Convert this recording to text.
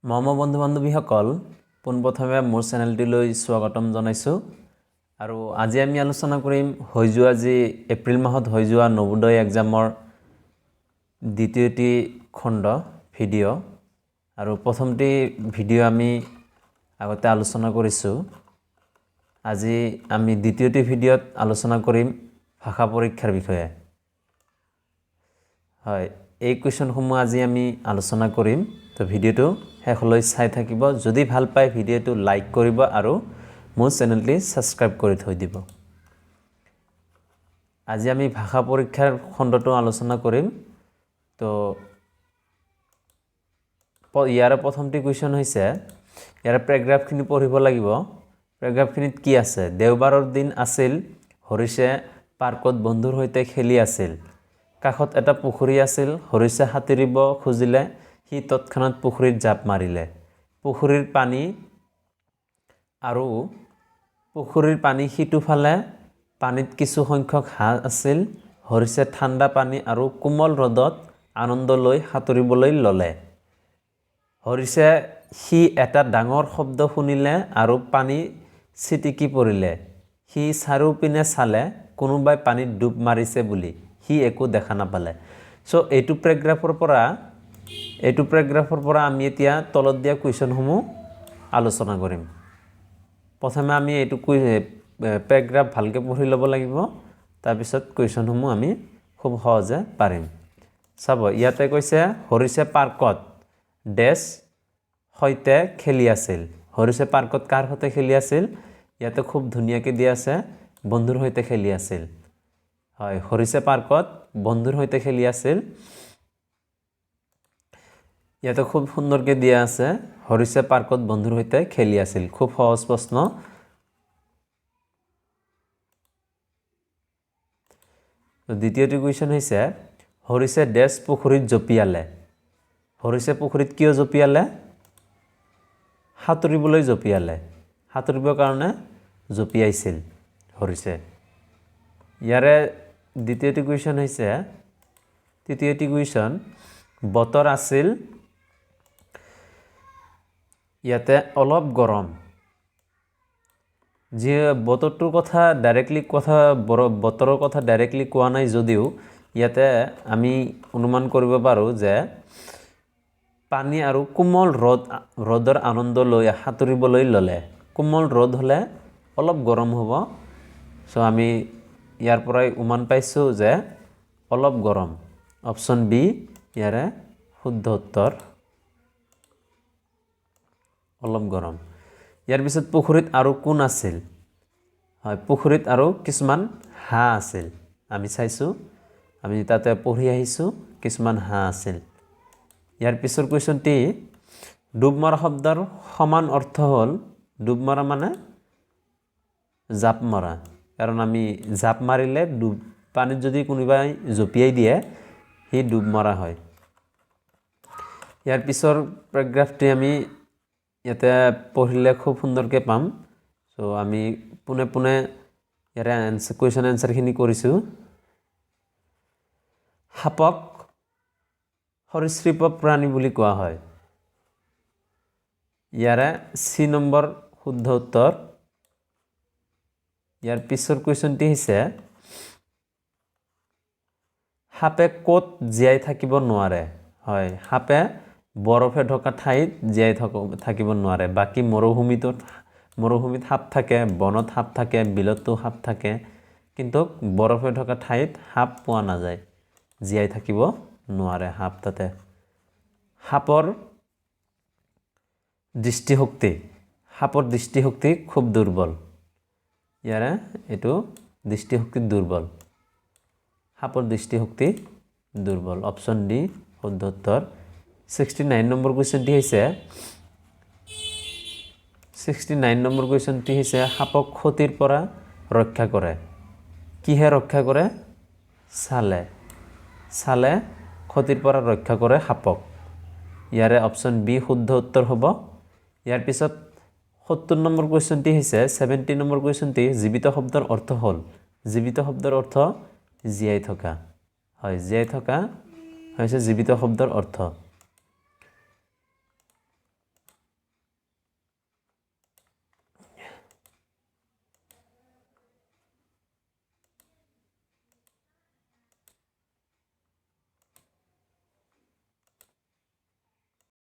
মৰমৰ বন্ধু বান্ধৱীসকল পোনপ্ৰথমে মোৰ চেনেলটিলৈ স্বাগতম জনাইছোঁ আৰু আজি আমি আলোচনা কৰিম হৈ যোৱা যি এপ্ৰিল মাহত হৈ যোৱা নৱোদয় এক্সামৰ দ্বিতীয়টি খণ্ড ভিডিঅ' আৰু প্ৰথমটি ভিডিঅ' আমি আগতে আলোচনা কৰিছোঁ। আজি আমি দ্বিতীয়টি ভিডিঅ'ত আলোচনা কৰিম ভাষা পৰীক্ষাৰ বিষয়ে। হয়, এই কুৱেশ্যনসমূহ আজি আমি আলোচনা কৰিম। তো ভিডিঅ'টো শেষলৈ চাই থাকিব। যদি ভাল পায় ভিডিঅ'টো লাইক কৰিব আৰু মোৰ চেনেলটি সাবস্ক্ৰাইব কৰি থৈ দিব। আজি আমি ভাষা পৰীক্ষাৰ খণ্ডটো আলোচনা কৰিম। তো ইয়াৰ প্ৰথমটি কুৱেশ্যন হৈছে, ইয়াৰ পেৰাগ্ৰাফখিনি পঢ়িব লাগিব। পেৰাগ্ৰাফখিনিত কি আছে? দেওবাৰৰ দিন আছিল, হৰিছে পাৰ্কত বন্ধুৰ সৈতে খেলি আছিল। কাষত এটা পুখুৰী আছিল, হৰিছে সাঁতুৰিব খুজিলে, সি তৎক্ষণাত পুখুৰীত জাপ মাৰিলে। পুখুৰীৰ পানী সিটোফালে পানীত কিছু সংখ্যক হাঁহ আছিল। হৰিছে ঠাণ্ডা পানী আৰু কোমল ৰ'দত আনন্দ লৈ সাঁতুৰিবলৈ ল'লে। হৰিছে সি এটা ডাঙৰ শব্দ শুনিলে আৰু পানী ছিটিকি পৰিলে। সি চাৰিওপিনে চালে, কোনোবাই পানীত ডুব মাৰিছে বুলি। সি একো দেখা নাপালে। চ' এইটো পেৰাগ্ৰাফৰ পৰা আমি এতিয়া তলত দিয়া কুৱেশ্যনসমূহ আলোচনা কৰিম। প্ৰথমে আমি এইটো পেৰাগ্ৰাফ ভালকৈ পঢ়ি ল'ব লাগিব, তাৰপিছত কুৱেশ্যনসমূহ আমি খুব সহজে পাৰিম। চাব, ইয়াতে কৈছে হৰিছে পাৰ্কত ডেছ সৈতে খেলি আছিল। হৰিছে পাৰ্কত কাৰ সৈতে খেলি আছিল? ইয়াতে খুব ধুনীয়াকৈ দিয়া আছে, বন্ধুৰ সৈতে খেলি আছিল। হয়, হৰিছে পাৰ্কত বন্ধুৰ সৈতে খেলি আছিল। ইয়াতে খুব সুন্দৰকৈ দিয়া আছে, হৰিছে পাৰ্কত বন্ধুৰ সৈতে খেলি আছিল। খুব সহজ প্ৰশ্ন। দ্বিতীয়টো কুৱেশ্যন হৈছে, হৰিছে ডেছ পুখুৰীত জঁপিয়ালে। হৰিছে পুখুৰীত কিয় জঁপিয়ালে? সাঁতুৰিবলৈ জঁপিয়ালে। সাঁতুৰিবৰ কাৰণে জঁপিয়াইছিল হৰিছে। ইয়াৰে দ্বিতীয়টি কুৱেশ্যন হৈছে, তৃতীয়টি কুৱেশ্যন, বতৰ আছিল ইয়াতে অলপ গৰম। যি বতৰৰ কথা ডাইৰেক্টলি কোৱা নাই যদিও ইয়াতে আমি অনুমান কৰিব পাৰোঁ যে পানী আৰু কোমল ৰ'দৰ আনন্দ লৈ সাঁতুৰিবলৈ ল'লে। কোমল ৰ'দ হ'লে অলপ গৰম হ'ব। চ' আমি ইয়াৰ পৰাই অনুমান পাইছোঁ যে অলপ গৰম। অপশ্যন বি ইয়াৰে শুদ্ধ উত্তৰ, অলপ গৰম। ইয়াৰ পিছত পুখুৰীত আৰু কোন আছিল? হয়, পুখুৰীত আৰু কিছুমান হাঁহ আছিল। আমি চাইছোঁ, আমি তাতে পঢ়ি আহিছোঁ, কিছুমান হাঁহ আছিল। ইয়াৰ পিছৰ কুৱেশ্যনটি, ডুব মৰা শব্দৰ সমান অৰ্থ হ'ল, ডুব মৰা মানে জাপ মৰা। কাৰণ আমি জাপ মাৰিলে পানীত যদি কোনোবাই জঁপিয়াই দিয়ে, সি ডুব মৰা হয়। ইয়াৰ পিছৰ পেৰাগ্ৰাফটি আমি ইয়াতে পঢ়িলে খুব সুন্দৰকৈ পাম। চ' আমি পোনে ইয়াৰে কুৱেশ্যন এনচাৰখিনি কৰিছোঁ। সাপক সৰীসৃপ প্ৰাণী বুলি কোৱা হয়। ইয়াৰে চি নম্বৰ শুদ্ধ উত্তৰ। ইয়াৰ পিছৰ কুৱেশ্যনটি হৈছে, সাপে ক'ত জীয়াই থাকিব নোৱাৰে? হয়, সাপে বৰফে ঢকা ঠাইত জীয়াই থাকিব নোৱাৰে। বাকী মৰুভূমিত সাপ থাকে, বনত সাপ থাকে, বিলতো সাপ থাকে, কিন্তু বৰফে ঢকা ঠাইত সাপ পোৱা নাযায়। জীয়াই থাকিব নোৱাৰে সাপ তাতে। সাপৰ দৃষ্টিশক্তি খুব দুৰ্বল। ইয়াৰে এইটো দৃষ্টিশক্তি দুৰ্বল। সাপৰ দৃষ্টিশক্তি দুৰ্বল। অপশ্যন ডি শুদ্ধ উত্তৰ। 69 নম্বৰ কুৱেশ্যনটি হৈছে, সাপক ক্ষতিৰ পৰা ৰক্ষা কৰে। কিহে ৰক্ষা কৰে? ছালে ক্ষতিৰ পৰা ৰক্ষা কৰে সাপক। ইয়াৰে অপশ্যন বি শুদ্ধ উত্তৰ হ'ব। ইয়াৰ পিছত 70 নম্বৰ কুৱেশ্যনটি হৈছে, 70 নম্বৰ কুৱেশ্যনটি, জীৱিত শব্দৰ অৰ্থ হ'ল? জীৱিত শব্দৰ অৰ্থ জীয়াই থকা। হয়, জীয়াই থকা হৈছে জীৱিত শব্দৰ অৰ্থ।